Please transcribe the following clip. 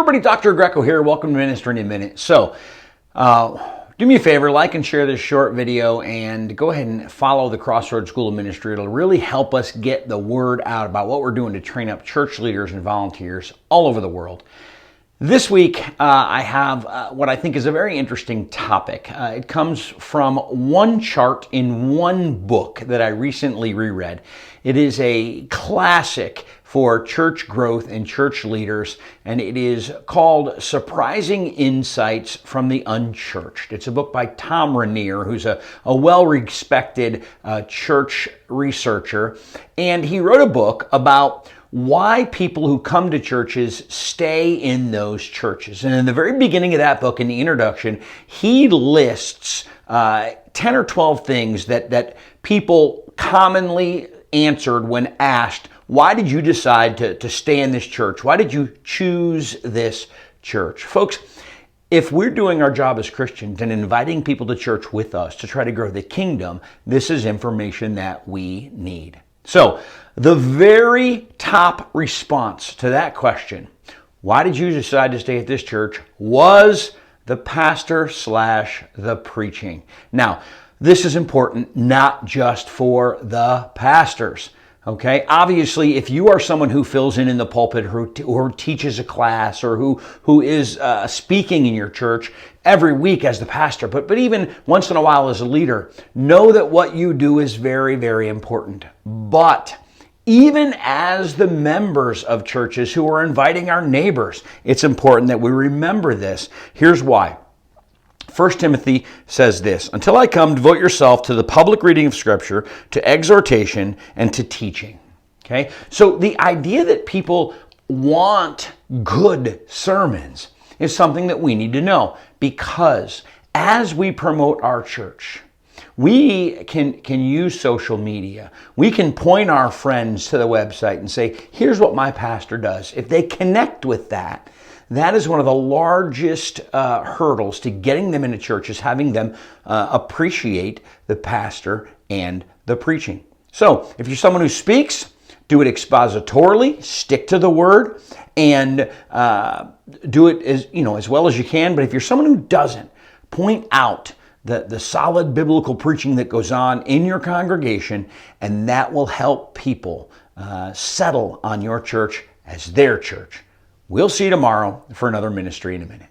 everybody, Dr. Greco here. Welcome to Ministry in a Minute. So, do me a favor, like and share this short video and go ahead and follow the Crossroads School of Ministry. It'll really help us get the word out about what we're doing to train up church leaders and volunteers all over the world. This week, I have what I think is a very interesting topic. It comes from one chart in one book that I recently reread. It is a classic for church growth and church leaders, and it is called Surprising Insights from the Unchurched. It's a book by Thom Rainers, who's a well-respected church researcher, and he wrote a book about why people who come to churches stay in those churches. And in the very beginning of that book, in the introduction, he lists 10 or 12 things that people commonly answered when asked, why did you decide to stay in this church? Why did you choose this church? Folks, if we're doing our job as Christians and inviting people to church with us to try to grow the kingdom, this is information that we need. So, the very top response to that question, why did you decide to stay at this church, was the pastor / the preaching. Now, this is important not just for the pastors. Okay, obviously, if you are someone who fills in the pulpit, or teaches a class, or who is speaking in your church every week as the pastor, but even once in a while as a leader, know that what you do is very, very important. But even as the members of churches who are inviting our neighbors, it's important that we remember this. Here's why. 1 Timothy says this, until I come, devote yourself to the public reading of Scripture, to exhortation, and to teaching. Okay? So the idea that people want good sermons is something that we need to know, because as we promote our church, we can use social media. We can point our friends to the website and say, here's what my pastor does. If they connect with that, that is one of the largest hurdles to getting them into church, is having them appreciate the pastor and the preaching. So if you're someone who speaks, do it expositorily, stick to the word, and do it as well as you can. But if you're someone who doesn't, point out the solid biblical preaching that goes on in your congregation, and that will help people settle on your church as their church. We'll see you tomorrow for another Ministry in a Minute.